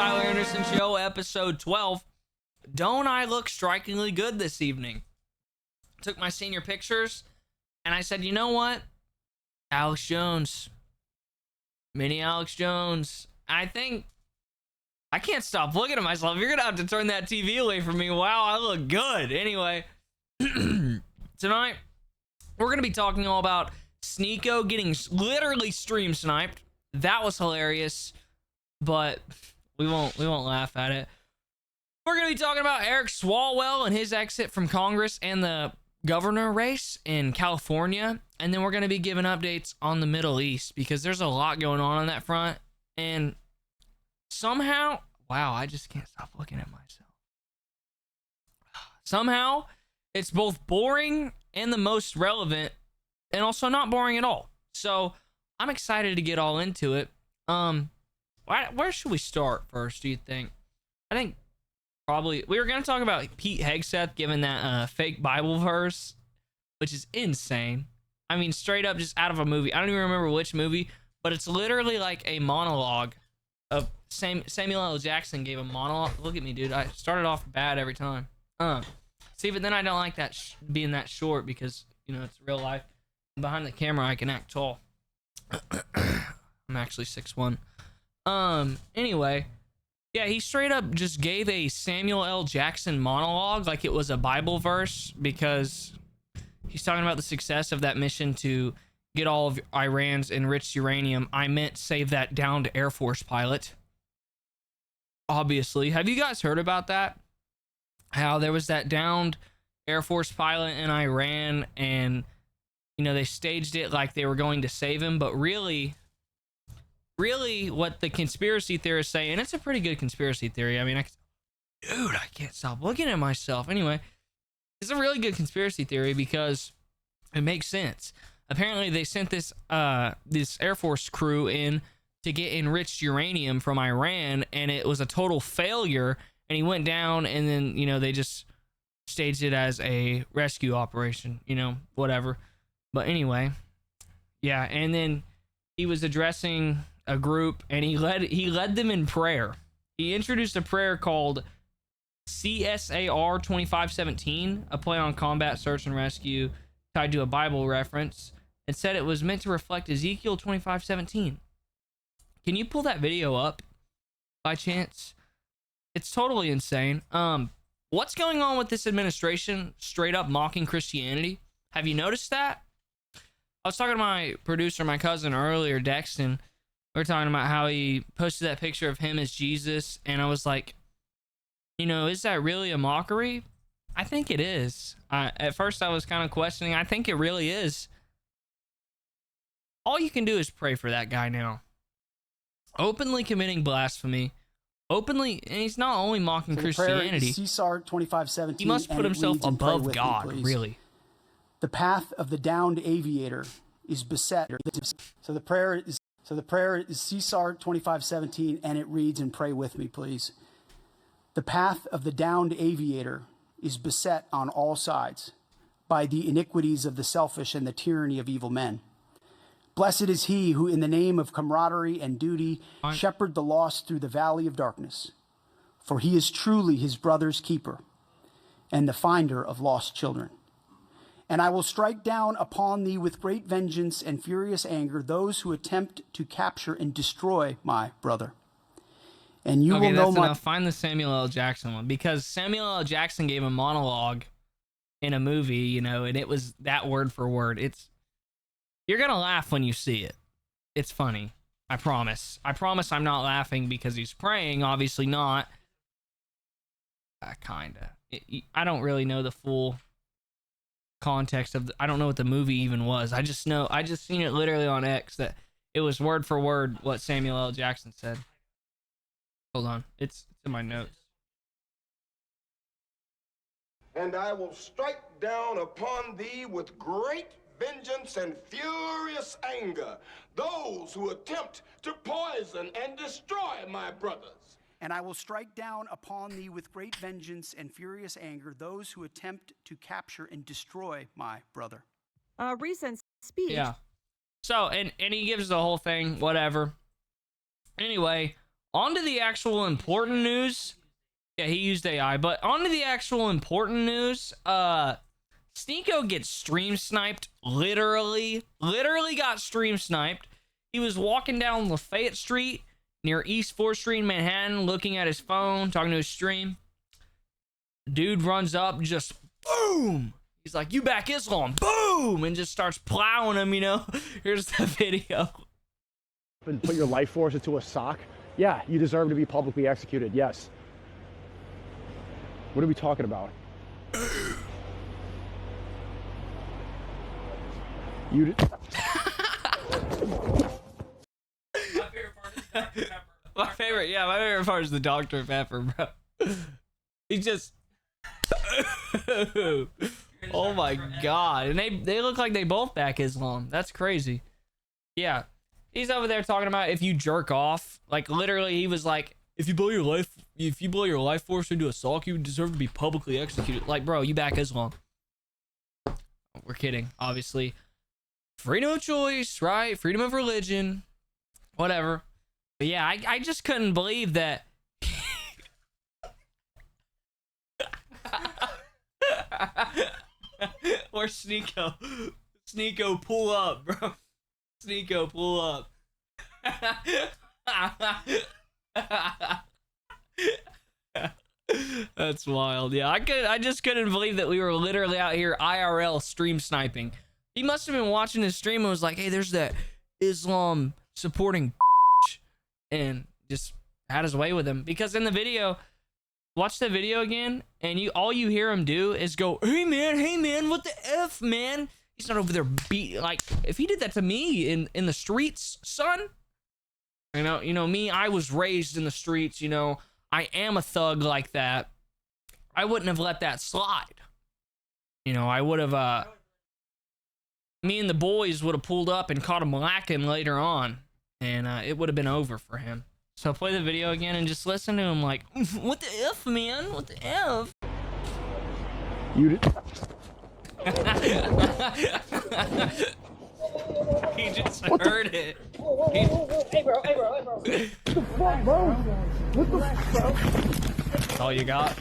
Tyler Henderson Show, episode 12. Don't I look strikingly good this evening? Took my senior pictures, and I said, you know what? Alex Jones. Mini Alex Jones. I think I can't stop looking at myself. You're going to have to turn that TV away from me. Wow, I look good. Anyway, tonight, we're going to be talking all about Sneeko getting literally stream sniped. That was hilarious, but we won't laugh at it. We're going to be talking about Eric Swalwell and his exit from Congress and the governor race in California. And then we're going to be giving updates on the Middle East because there's a lot going on that front. And somehow, wow, I just can't stop looking at myself. Somehow, it's both boring and the most relevant and also not boring at all. So I'm excited to get all into it. Where should we start first, do you think? I think probably we were going to talk about Pete Hegseth giving that fake Bible verse, which is insane. I mean, straight up just out of a movie. I don't even remember which movie, but it's literally like a monologue of Samuel L. Jackson gave a monologue. Look at me, dude. I started off bad every time. See, but then I don't like that being that short because, you know, it's real life. Behind the camera, I can act tall. I'm actually 6'1". Anyway, yeah, he straight up just gave a Samuel L. Jackson monologue like it was a Bible verse because he's talking about the success of that mission to get all of Iran's enriched uranium. I meant save that downed Air Force pilot. Obviously. Have you guys heard about that? How there was that downed Air Force pilot in Iran and, you know, they staged it like they were going to save him, but really what the conspiracy theorists say, and it's a pretty good conspiracy theory. I mean, I can't stop looking at myself. Anyway, it's a really good conspiracy theory because it makes sense. Apparently, they sent this Air Force crew in to get enriched uranium from Iran, and it was a total failure, and he went down, and then, you know, they just staged it as a rescue operation, you know, whatever. But anyway, yeah, and then he was addressing a group, and he led them in prayer. He introduced a prayer called CSAR 2517, a play on combat, search, and rescue tied to a Bible reference, and said it was meant to reflect Ezekiel 25:17. Can you pull that video up by chance? It's totally insane. What's going on with this administration straight up mocking Christianity? Have you noticed that? I was talking to my producer, my cousin earlier, Dexton. We were talking about how he posted that picture of him as Jesus, and I was like, you know, is that really a mockery? I think it is. At first I was kind of questioning. I think it really is. All you can do is pray for that guy now. Openly committing blasphemy. Openly, and he's not only mocking Christianity. CSAR 25:17. He must put himself above God, really. The path of the downed aviator is beset. So the prayer is CSAR 25:17, and it reads, and pray with me, please. The path of the downed aviator is beset on all sides by the iniquities of the selfish and the tyranny of evil men. Blessed is he who, in the name of camaraderie and duty, shepherd the lost through the valley of darkness. For he is truly his brother's keeper and the finder of lost children. And I will strike down upon thee with great vengeance and furious anger those who attempt to capture and destroy my brother. And you will know my... Find the Samuel L. Jackson one, because Samuel L. Jackson gave a monologue in a movie, you know, and it was that word for word. You're going to laugh when you see it. It's funny. I promise. I promise I'm not laughing because he's praying. Obviously not. Kinda. I don't really know the full context of I don't know what the movie even was. I just seen it literally on X that it was word for word what Samuel L. Jackson said. Hold on. It's in my notes. And I will strike down upon thee with great vengeance and furious anger those who attempt to poison and destroy my brothers. And I will strike down upon thee with great vengeance and furious anger those who attempt to capture and destroy my brother. Recent speech. Yeah. So, and he gives the whole thing, whatever. Anyway, On to the actual important news. Yeah, he used AI, but on to the actual important news. Sneeko gets stream sniped. Literally got stream sniped. He was walking down Lafayette Street near East 4th Street in Manhattan, looking at his phone, talking to his stream. Dude runs up, just boom. He's like, "You back Islam," boom, and just starts plowing him, you know. Here's the video. And put your life force into a sock? Yeah, you deserve to be publicly executed, yes. What are we talking about? You my favorite part is the Dr. Pepper, bro. He just oh my god. And they look like they both back Islam. That's crazy. Yeah. He's over there talking about if you jerk off. Like literally he was like, if you blow your life force into a sock, you deserve to be publicly executed. Like, bro, you back Islam. We're kidding, obviously. Freedom of choice, right? Freedom of religion. Whatever. But yeah, I just couldn't believe that. Or Sneeko. Sneeko, pull up, bro. Sneeko, pull up. That's wild. Yeah, I just couldn't believe that we were literally out here IRL stream sniping. He must have been watching his stream and was like, "Hey, there's that Islam supporting," and just had his way with him. Because in the video, watch the video again, and all you hear him do is go, hey man, what the F, man? He's not over there like, if he did that to me in the streets, son, you know me, I was raised in the streets, you know, I am a thug like that. I wouldn't have let that slide. You know, I would have, me and the boys would have pulled up and caught him lacking later on, and it would have been over for him. So play the video again and just listen to him like, what the F, man? What the F? You He just heard it. Hey bro. What the fuck, bro? What the fuck, bro? That's all you got?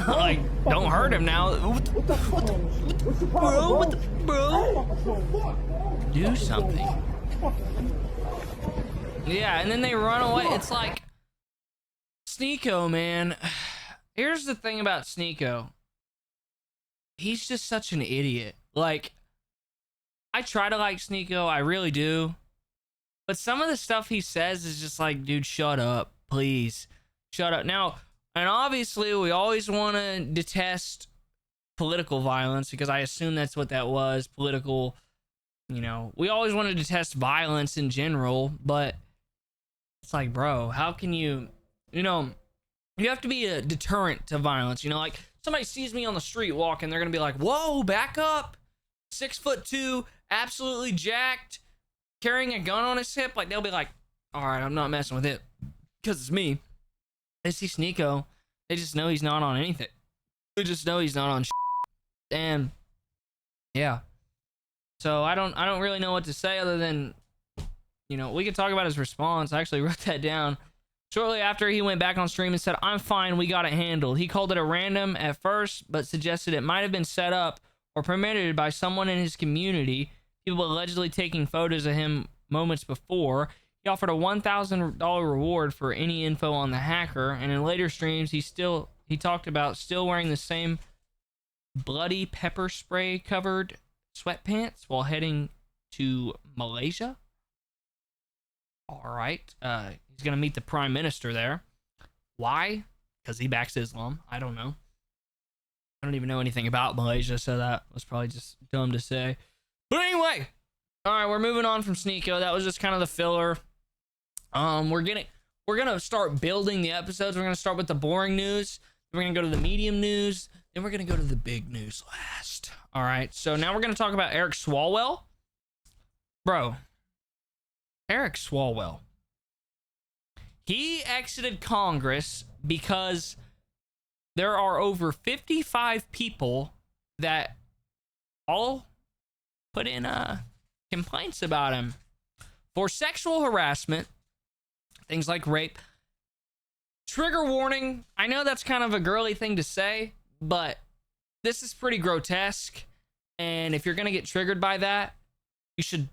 Like, don't hurt him now. What the fuck? Bro? Do something. Yeah, and then they run away. It's like, Sneeko, man. Here's the thing about Sneeko. He's just such an idiot. Like, I try to like Sneeko, I really do. But some of the stuff he says is just like, dude, shut up, please. Shut up. Now, and obviously, we always want to detest political violence, because I assume that's what that was, political, you know. We always want to detest violence in general, but it's like, bro, how can you, you know, you have to be a deterrent to violence, you know, like, somebody sees me on the street walking, they're gonna be like, whoa, back up, 6'2", absolutely jacked, carrying a gun on his hip, like, they'll be like, all right, I'm not messing with it, because it's me. They see Sneeko, they just know he's not on anything. They just know he's not on shit. And yeah, so I don't really know what to say other than, you know, we could talk about his response. I actually wrote that down. Shortly after, he went back on stream and said, I'm fine, we got it handled. He called it a random at first, but suggested it might have been set up or permitted by someone in his community. People allegedly taking photos of him moments before. He offered a $1,000 reward for any info on the hacker, and in later streams, he talked about still wearing the same bloody pepper spray covered sweatpants while heading to Malaysia. All right, he's gonna meet the prime minister there. Why? Because he backs Islam. I don't know. I don't even know anything about Malaysia, so that was probably just dumb to say. But anyway, all right, we're moving on from Sneeko. That was just kind of the filler. We're gonna start building the episodes. We're gonna start with the boring news. We're gonna go to the medium news. Then we're gonna go to the big news last. All right. So now we're gonna talk about Eric Swalwell, bro. Eric Swalwell. He exited Congress because there are over 55 people that all put in complaints about him for sexual harassment, things like rape. Trigger warning. I know that's kind of a girly thing to say, but this is pretty grotesque. And if you're going to get triggered by that, you should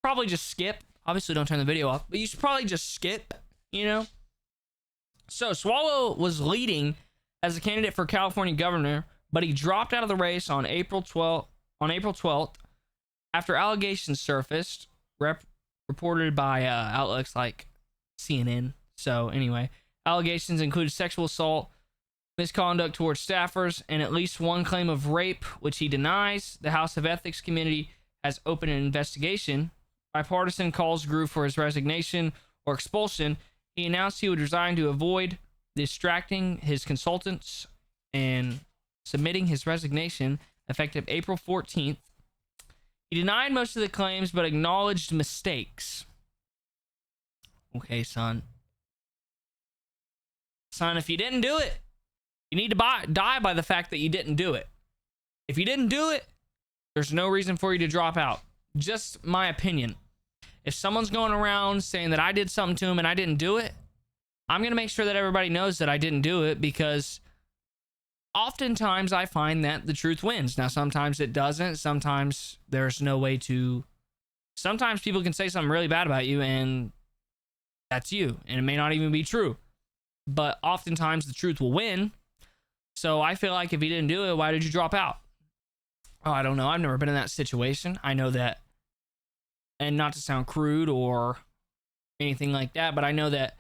probably just skip. Obviously, don't turn the video off, but you should probably just skip, you know? So, Swalwell was leading as a candidate for California governor, but he dropped out of the race on April 12th after allegations surfaced, reported by outlets like CNN. So, anyway, allegations included sexual assault, misconduct towards staffers, and at least one claim of rape, which he denies. The House of Ethics Committee has opened an investigation. Bipartisan calls grew for his resignation or expulsion. He announced he would resign to avoid distracting his consultants and submitting his resignation effective April 14th. He denied most of the claims but acknowledged mistakes. Okay, son. Son, if you didn't do it, you need to die by the fact that you didn't do it. If you didn't do it, there's no reason for you to drop out. Just my opinion. If someone's going around saying that I did something to him and I didn't do it, I'm going to make sure that everybody knows that I didn't do it, because oftentimes I find that the truth wins. Now, sometimes it doesn't. Sometimes there's no way to... Sometimes people can say something really bad about you and that's you, and it may not even be true. But oftentimes the truth will win. So I feel like if you didn't do it, why did you drop out? Oh, I don't know. I've never been in that situation. I know that, and not to sound crude or anything like that, but I know that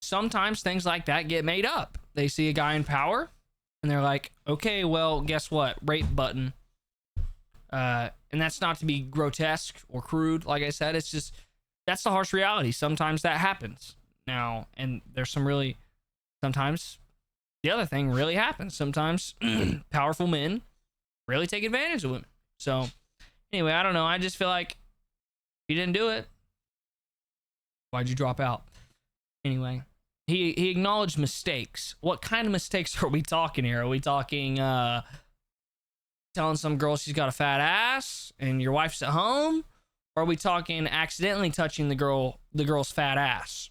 sometimes things like that get made up. They see a guy in power and they're like, okay, well, guess what? Rape button. And that's not to be grotesque or crude. Like I said, it's just, that's the harsh reality. Sometimes that happens now. And there's sometimes the other thing really happens. Sometimes powerful men really take advantage of women. So anyway, I don't know. I just feel like if you didn't do it, why'd you drop out? Anyway, he acknowledged mistakes. What kind of mistakes are we talking here? Are we talking telling some girl she's got a fat ass and your wife's at home? Or are we talking accidentally touching the girl's fat ass?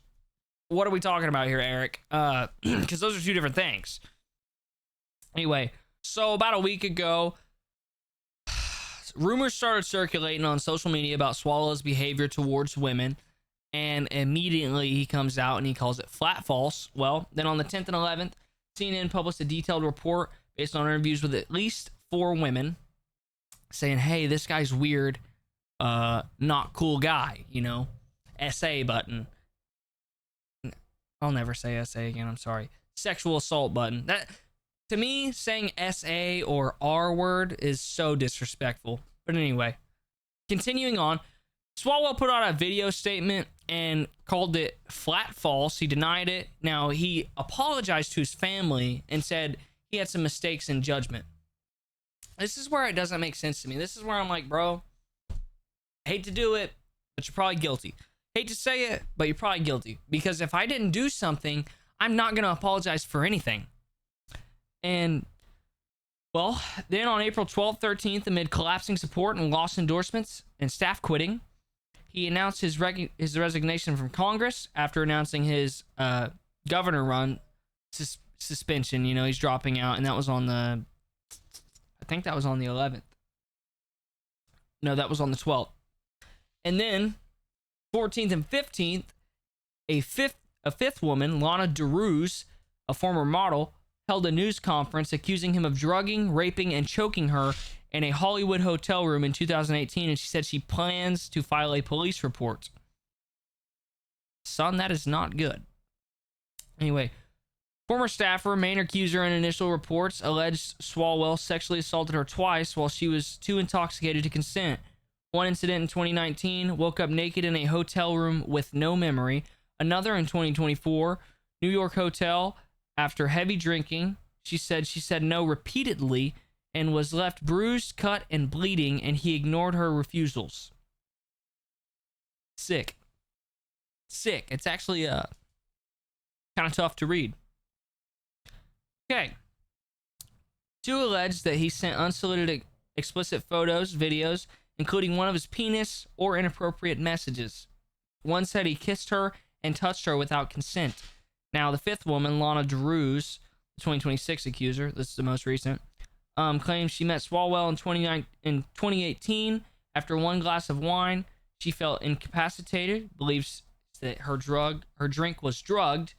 What are we talking about here, Eric? Because those are two different things. Anyway, so about a week ago, rumors started circulating on social media about Swalwell's behavior towards women, and immediately he comes out and he calls it flat false. Well, then on the 10th and 11th, CNN published a detailed report based on interviews with at least 4 women saying, hey, this guy's weird, not cool guy, you know, SA button. I'll never say SA again, I'm sorry. Sexual assault button. That, to me, saying SA or R word is so disrespectful. But anyway, continuing on, Swalwell put out a video statement and called it flat false. He denied it. Now, he apologized to his family and said he had some mistakes in judgment. This is where it doesn't make sense to me. This is where I'm like, bro, I hate to do it, but you're probably guilty. Hate to say it, but you're probably guilty. Because if I didn't do something, I'm not going to apologize for anything. And, well, then on April 12th, 13th, amid collapsing support and lost endorsements and staff quitting, he announced his resignation from Congress after announcing his governor run suspension. You know, he's dropping out, and that was on the, I think that was on the 11th. No, that was on the 12th. And then 14th and 15th, a fifth woman, Lana DeRuse, a former model, held a news conference accusing him of drugging, raping, and choking her in a Hollywood hotel room in 2018, and she said she plans to file a police report. Son, that is not good. Anyway, former staffer, main accuser in initial reports, alleged Swalwell sexually assaulted her twice while she was too intoxicated to consent. One incident in 2019, woke up naked in a hotel room with no memory. Another in 2024, New York hotel, after heavy drinking, she said no repeatedly and was left bruised, cut, and bleeding, and he ignored her refusals. Sick. It's actually kind of tough to read. Okay. 2 alleged that he sent unsolicited explicit photos, videos, including one of his penis or inappropriate messages. One said he kissed her and touched her without consent. Now, the fifth woman, Lana DeRuse, the 2026 accuser, this is the most recent, claims she met Swalwell in 2018. After one glass of wine, she felt incapacitated, believes that her drink was drugged.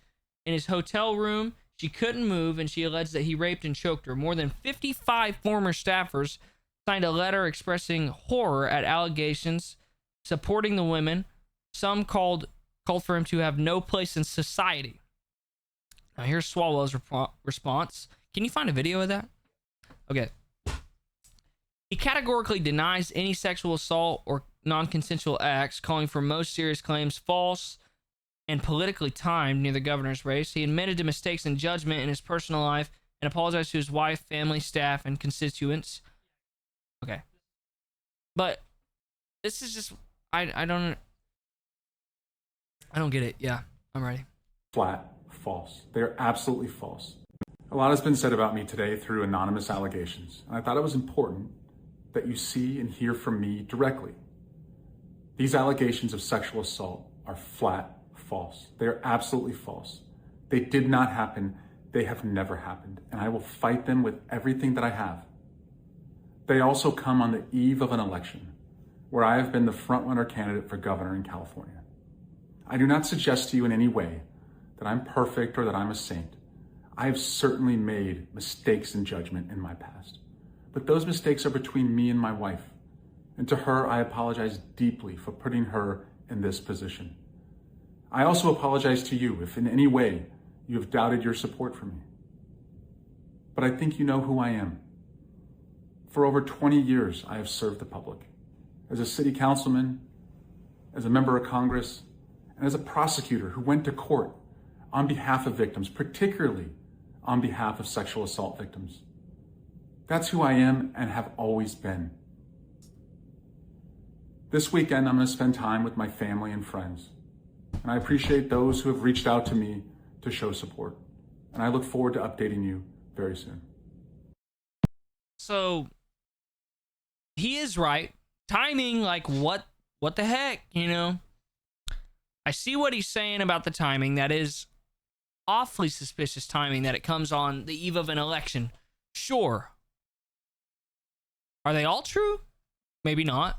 In his hotel room, she couldn't move, and she alleged that he raped and choked her. More than 55 former staffers signed a letter expressing horror at allegations, supporting the women. Some called for him to have no place in society. Now here's Swalwell's response. Can you find a video of that? Okay. He categorically denies any sexual assault or non-consensual acts, calling for most serious claims false and politically timed near the governor's race. He admitted to mistakes in judgment in his personal life and apologized to his wife, family, staff, and constituents. Okay. But this is just, I don't get it. Yeah, I'm ready. Flat false. They're absolutely false. A lot has been said about me today through anonymous allegations, and I thought it was important that you see and hear from me directly. These allegations of sexual assault are flat false. They are absolutely false. They did not happen. They have never happened, and I will fight them with everything that I have. They also come on the eve of an election where I have been the frontrunner candidate for governor in California. I do not suggest to you in any way that I'm perfect or that I'm a saint. I have certainly made mistakes in judgment in my past, but those mistakes are between me and my wife. And to her, I apologize deeply for putting her in this position. I also apologize to you if in any way you have doubted your support for me. But I think you know who I am. For over 20 years, I have served the public as a city councilman, as a member of Congress, and as a prosecutor who went to court on behalf of victims, particularly on behalf of sexual assault victims. That's who I am and have always been. This weekend, I'm going to spend time with my family and friends, and I appreciate those who have reached out to me to show support, and I look forward to updating you very soon. So, he is right. Timing, like, what the heck, you know? I see what he's saying about the timing. That is awfully suspicious timing that it comes on the eve of an election. Sure. Are they all true? Maybe not.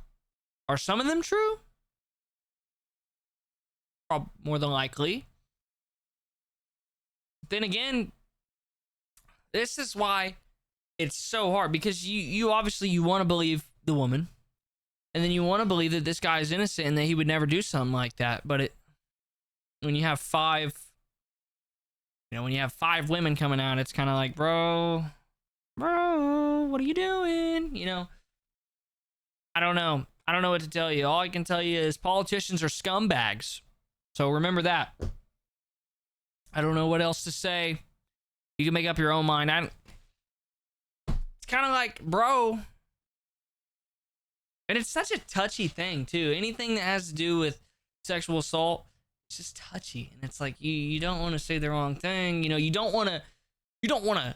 Are some of them true? More than likely. Then again, this is why it's so hard, because you obviously you want to believe the woman, and then you want to believe that this guy is innocent and that he would never do something like that. But when you have five women coming out, it's kind of like, bro, what are you doing? You know, I don't know what to tell you. All I can tell you is politicians are scumbags. So remember that. I don't know what else to say. You can make up your own mind. It's kind of like, bro. And it's such a touchy thing, too. Anything that has to do with sexual assault, it's just touchy. And it's like, you don't want to say the wrong thing. You know, you don't want to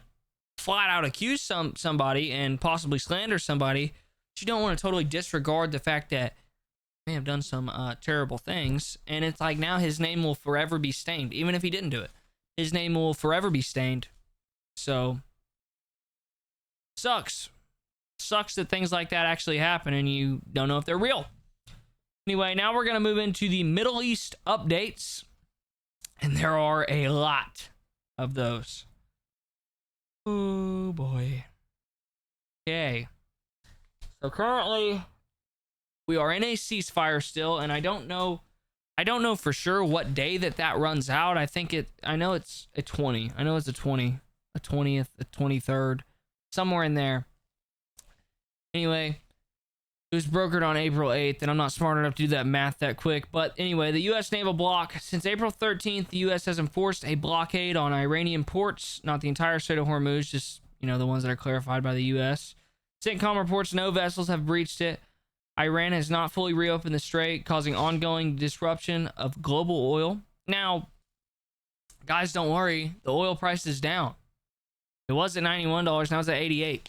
flat out accuse somebody and possibly slander somebody. But you don't want to totally disregard the fact that they may have done some terrible things. And it's like, now his name will forever be stained. Even if he didn't do it, his name will forever be stained. So, sucks that things like that actually happen and you don't know if they're real. Anyway, now we're going to move into the Middle East updates, and there are a lot of those. Oh boy. Okay. So currently we are in a ceasefire still, and I don't know for sure what day that runs out. I know it's a 20. I know it's a 20, a 20th, a 23rd, somewhere in there. Anyway, it was brokered on April 8th, and I'm not smart enough to do that math that quick. But anyway, the U.S. naval block. Since April 13th, the U.S. has enforced a blockade on Iranian ports, not the entire Strait of Hormuz, just, the ones that are clarified by the U.S. CENTCOM reports no vessels have breached it. Iran has not fully reopened the strait, causing ongoing disruption of global oil. Now, guys, don't worry. The oil price is down. It was at $91. Now it's at $88.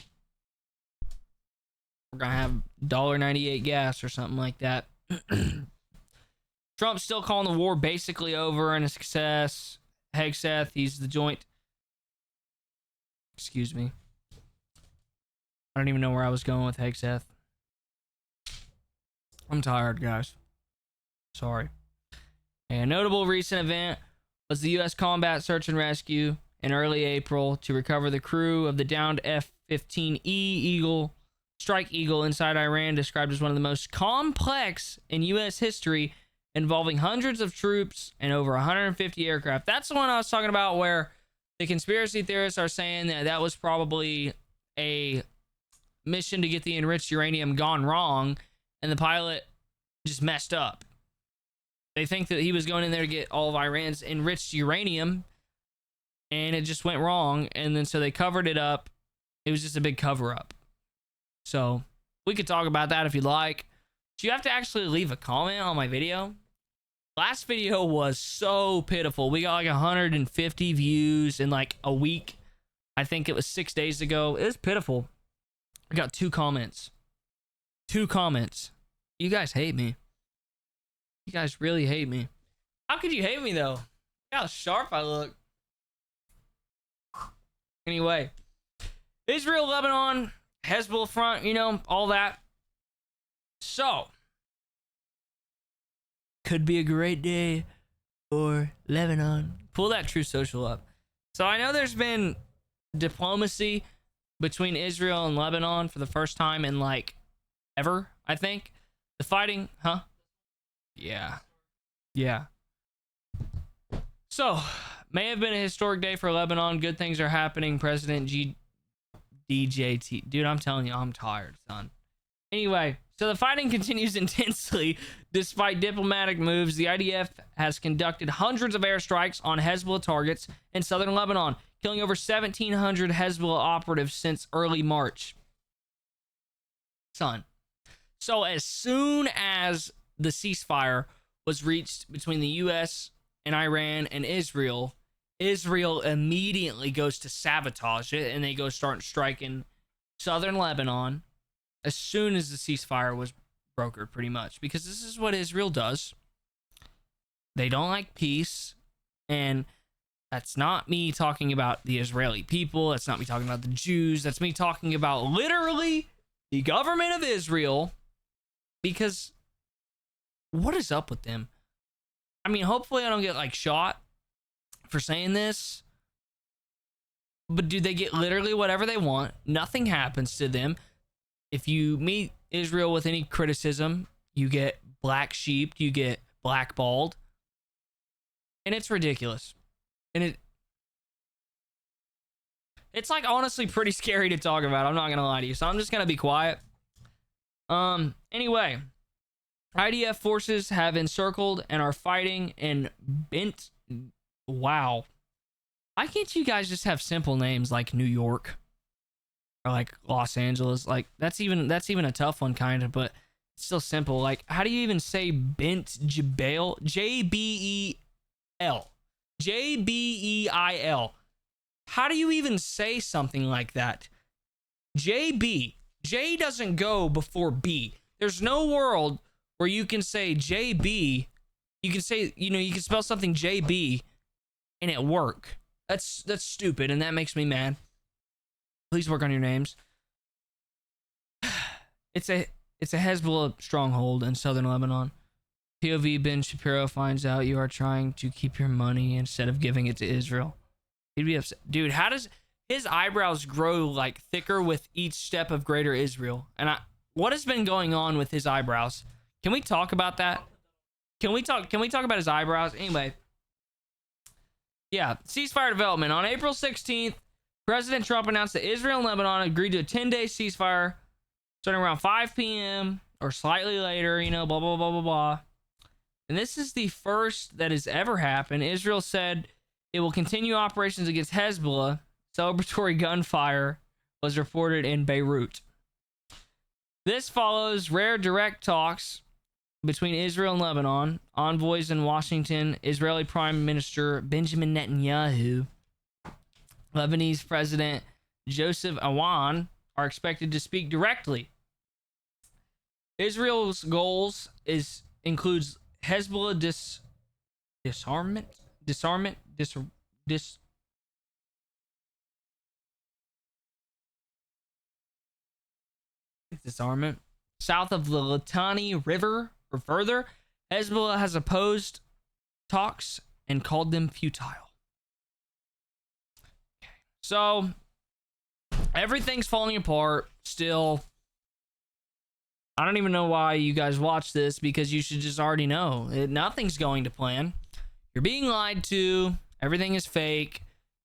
We're going to have $1.98 gas or something like that. Trump's still calling the war basically over and a success. Hegseth, he's the joint. Excuse me. I don't even know where I was going with Hegseth. I'm tired, guys. Sorry. A notable recent event was the U.S. combat search and rescue in early April to recover the crew of the downed F-15E Strike Eagle inside Iran, described as one of the most complex in U.S. history, involving hundreds of troops and over 150 aircraft. That's the one I was talking about where the conspiracy theorists are saying that that was probably a mission to get the enriched uranium gone wrong, and the pilot just messed up. They think that he was going in there to get all of Iran's enriched uranium, and it just went wrong, and then so they covered it up. It was just a big cover-up. So we could talk about that if you'd like. Do you have to actually leave a comment on my video? Last video was so pitiful. We got like 150 views in like a week. I think it was 6 days ago. It was pitiful. I got 2 comments. 2 comments. You guys hate me. You guys really hate me. How could you hate me though? Look how sharp I look. Anyway, Israel, Lebanon, Hezbollah front, you know, all that. So, could be a great day for Lebanon. Pull that True Social up. So I know there's been diplomacy between Israel and Lebanon for the first time in like ever, I think. The fighting, huh? Yeah. So, may have been a historic day for Lebanon. Good things are happening. President DJT. Dude, I'm telling you, I'm tired, son. Anyway, so the fighting continues intensely despite diplomatic moves. The IDF has conducted hundreds of airstrikes on Hezbollah targets in southern Lebanon, killing over 1,700 Hezbollah operatives since early March. Son. So as soon as the ceasefire was reached between the U.S. and Iran and Israel immediately goes to sabotage it, and they go start striking southern Lebanon as soon as the ceasefire was brokered, pretty much, because this is what Israel does. They don't like peace, and that's not me talking about the Israeli people. That's not me talking about the Jews. That's me talking about literally the government of Israel, because what is up with them? I mean, hopefully I don't get like shot for saying this, but do they get literally whatever they want? Nothing happens to them. If you meet Israel with any criticism, you get black sheeped, you get blackballed, and it's ridiculous. And it's like honestly pretty scary to talk about. I'm not gonna lie to you, so I'm just gonna be quiet. Anyway, IDF forces have encircled and are fighting in Bent. Wow. Why can't you guys just have simple names like New York or like Los Angeles? Like that's even a tough one, kind of, but it's still simple. Like, how do you even say Bent Jbeil? Jbeil. Jbeil. How do you even say something like that? JB. J doesn't go before B. There's no world where you can say JB. You can say, you know, you can spell something JB and it work. That's stupid, and that makes me mad. Please work on your names. It's a Hezbollah stronghold in southern Lebanon. POV Ben Shapiro finds out you are trying to keep your money instead of giving it to Israel. He'd be upset. Dude, how does his eyebrows grow like thicker with each step of greater Israel? And what has been going on with his eyebrows? Can we talk about that? Can we talk about his eyebrows? Anyway. Yeah, ceasefire development. On April 16th, President Trump announced that Israel and Lebanon agreed to a 10-day ceasefire starting around 5 p.m. or slightly later, you know, blah, blah, blah, blah, blah. And this is the first that has ever happened. Israel said it will continue operations against Hezbollah. Celebratory gunfire was reported in Beirut. This follows rare direct talks between Israel and Lebanon. Envoys in Washington, Israeli Prime Minister Benjamin Netanyahu, Lebanese President Joseph Aoun are expected to speak directly. Israel's goals includes Hezbollah disarmament south of the Litani River or further. Hezbollah has opposed talks and called them futile. So everything's falling apart still. I don't even know why you guys watch this, because you should just already know nothing's going to plan. You're being lied to. Everything is fake.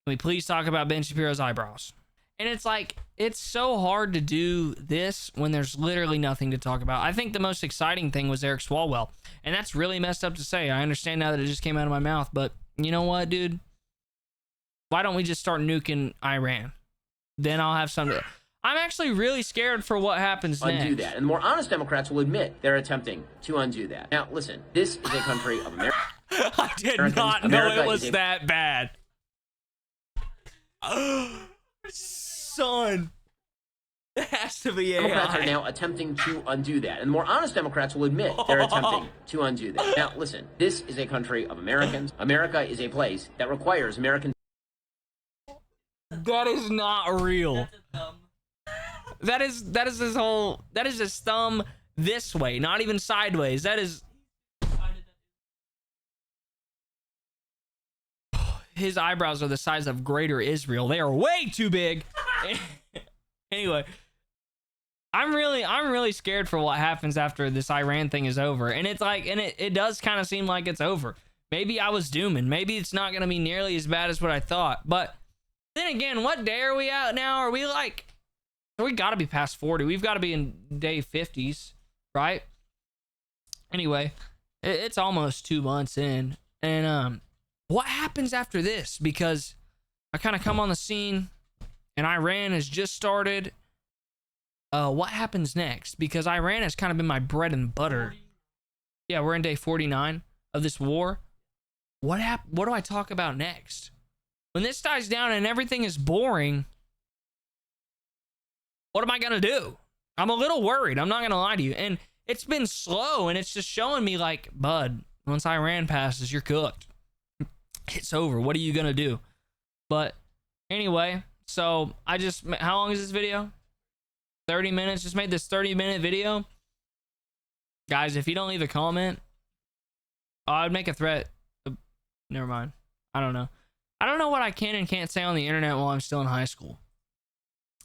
Can we please talk about Ben Shapiro's eyebrows? And it's like, it's so hard to do this when there's literally nothing to talk about. I think the most exciting thing was Eric Swalwell. And that's really messed up to say. I understand now that it just came out of my mouth. But you know what, dude? Why don't we just start nuking Iran? Then I'll have some... I'm actually really scared for what happens next. Undo that. And the more honest Democrats will admit they're attempting to undo that. Now, listen, this is a country of America. I did not know it was that bad. Son. It has to be AI. Democrats are now attempting to undo that. And the more honest Democrats will admit they're attempting to undo that. Now, listen, this is a country of Americans. America is a place that requires American... That is not real. That is his whole... That is his thumb this way, not even sideways. That is... His eyebrows are the size of Greater Israel. They are way too big. Anyway, I'm really scared for what happens after this Iran thing is over. And it's like, and it does kind of seem like it's over. Maybe I was dooming. Maybe it's not going to be nearly as bad as what I thought. But then again, what day are we at now? Are we like... We got to be past 40. We've got to be in day 50s, right? Anyway, it's almost 2 months in. And what happens after this? Because I kind of come on the scene and Iran has just started. What happens next? Because Iran has kind of been my bread and butter. Yeah, we're in day 49 of this war. What do I talk about next? When this dies down and everything is boring, what am I going to do? I'm a little worried. I'm not going to lie to you. And it's been slow, and it's just showing me like, bud, once Iran passes, you're cooked. It's over. What are you going to do? But anyway, so how long is this video? 30 minutes. Just made this 30-minute video. Guys, if you don't leave a comment, I'd make a threat. Never mind. I don't know. I don't know what I can and can't say on the internet while I'm still in high school.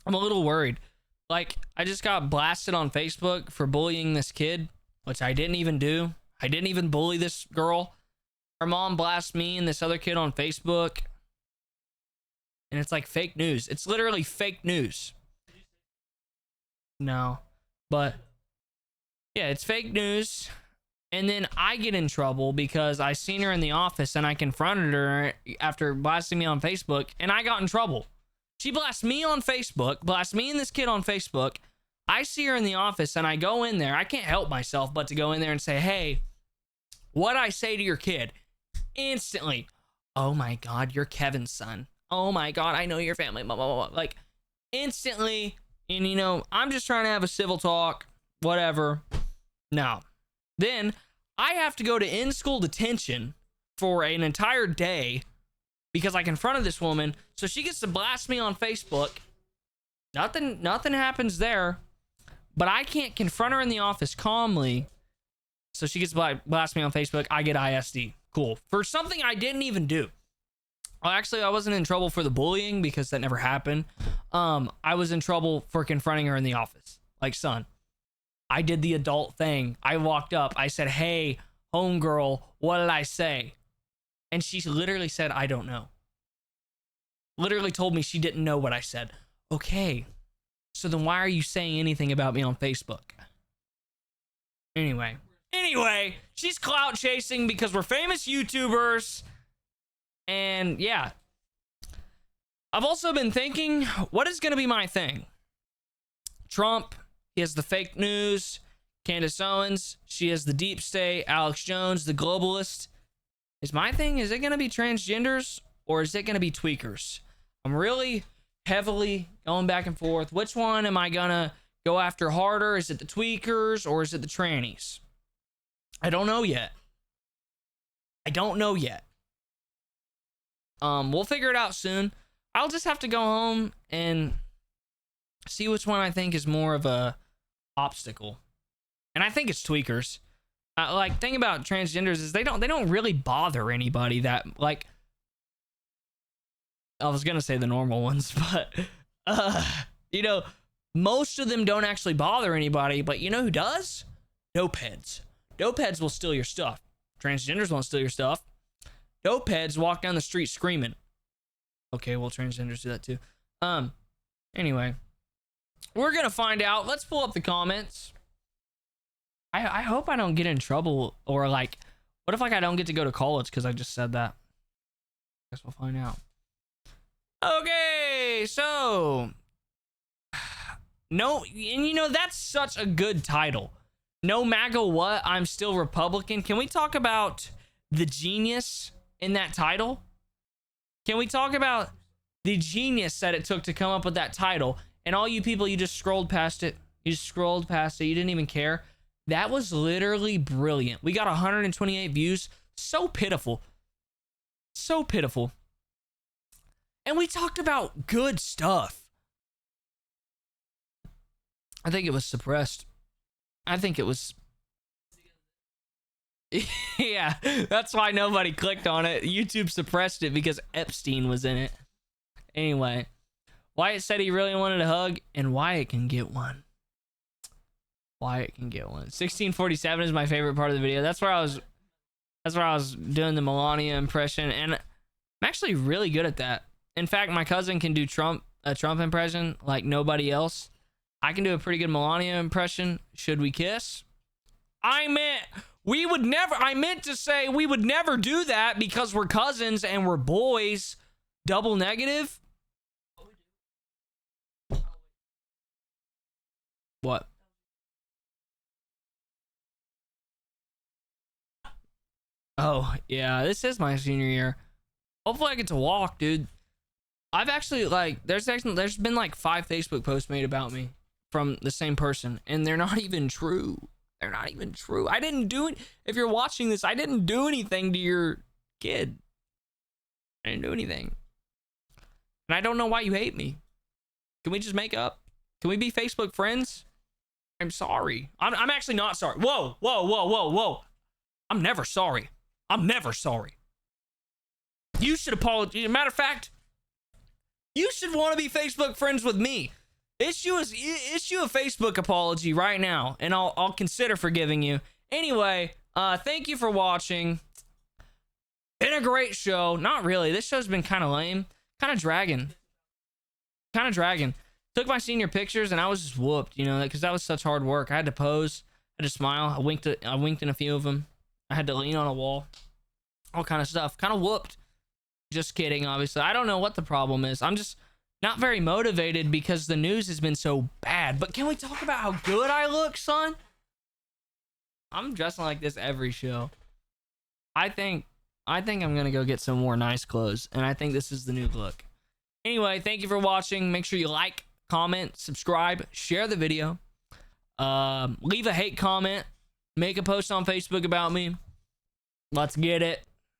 I'm a little worried. Like, I just got blasted on Facebook for bullying this kid, which I didn't even do. I didn't even bully this girl. Her mom blasted me and this other kid on Facebook. And it's like fake news. It's literally fake news. No. But, yeah, it's fake news. And then I get in trouble because I seen her in the office and I confronted her after blasting me on Facebook, and I got in trouble. She blasts me on Facebook, blasts me and this kid on Facebook. I see her in the office and I go in there. I can't help myself but to go in there and say, hey, what'd I say to your kid? Instantly, oh my God, you're Kevin's son. Oh my God, I know your family. Blah, blah, blah, blah. Like, instantly, and you know, I'm just trying to have a civil talk, whatever. No. Then I have to go to in-school detention for an entire day because I confronted this woman. So she gets to blast me on Facebook. Nothing happens there. But I can't confront her in the office calmly. So she gets to blast me on Facebook. I get ISD. Cool. For something I didn't even do. Well, actually, I wasn't in trouble for the bullying because that never happened. I was in trouble for confronting her in the office. Like, son, I did the adult thing. I walked up. I said, hey, homegirl, what did I say? And she literally said, I don't know. Literally told me she didn't know what I said. Okay. So then why are you saying anything about me on Facebook? Anyway, she's clout chasing because we're famous YouTubers. And yeah. I've also been thinking, what is going to be my thing? Trump, he has the fake news. Candace Owens, she has the deep state. Alex Jones, the globalist. Is my thing, is it going to be transgenders or is it going to be tweakers? I'm really heavily going back and forth. Which one am I going to go after harder? Is it the tweakers or is it the trannies? I don't know yet. I don't know yet. We'll figure it out soon. I'll just have to go home and see which one I think is more of a obstacle. And I think it's tweakers. Like, thing about transgenders is they don't really bother anybody that, like, I was gonna say the normal ones, but you know, most of them don't actually bother anybody. But you know who does? Dopeheads. Dopeheads will steal your stuff. Transgenders won't steal your stuff. Dopeheads walk down the street screaming. Okay, well, transgenders do that too. Anyway, we're gonna find out. Let's pull up the comments. I hope I don't get in trouble, or like, what if like I don't get to go to college because I just said that? Guess we'll find out. Okay, so no, and you know, that's such a good title. No matter what, I'm still Republican. Can we talk about the genius in that title? Can we talk about the genius that it took to come up with that title? And all you people, you just scrolled past it. You just scrolled past it. You didn't even care. That was literally brilliant. We got 128 views. So pitiful. So pitiful. And we talked about good stuff. I think it was suppressed. I think it was... Yeah, that's why nobody clicked on it. YouTube suppressed it because Epstein was in it. Anyway, Wyatt said he really wanted a hug, and Wyatt can get one. Wyatt can get one. 1647 is my favorite part of the video. That's where I was doing the Melania impression, and I'm actually really good at that. In fact, my cousin can do a Trump impression like nobody else. I can do a pretty good Melania impression. Should we kiss? I meant to say we would never do that because we're cousins and we're boys. Double negative. What? Oh, yeah, this is my senior year. Hopefully I get to walk, dude. I've actually, like, there's been like 5 Facebook posts made about me from the same person, and they're not even true. They're not even true. I didn't do it. If you're watching this, I didn't do anything to your kid. I didn't do anything. And I don't know why you hate me. Can we just make up? Can we be Facebook friends? I'm sorry. I'm actually not sorry. Whoa, whoa, whoa, whoa, whoa. I'm never sorry. I'm never sorry. You should apologize. Matter of fact, you should want to be Facebook friends with me. Issue a Facebook apology right now, and I'll consider forgiving you. Anyway, thank you for watching. Been a great show. Not really. This show's been kind of lame. Kind of dragging. Took my senior pictures, and I was just whooped, you know, because that was such hard work. I had to pose. I had to smile. I winked in a few of them. I had to lean on a wall. All kind of stuff. Kind of whooped. Just kidding, obviously. I don't know what the problem is. I'm just not very motivated because the news has been so bad. But can we talk about how good I look, son? I'm dressing like this every show. I think I'm gonna go get some more nice clothes, and I think this is the new look. Anyway, thank you for watching. Make sure you like, comment, subscribe, share the video. Leave a hate comment. Make a post on Facebook about me. Let's get it.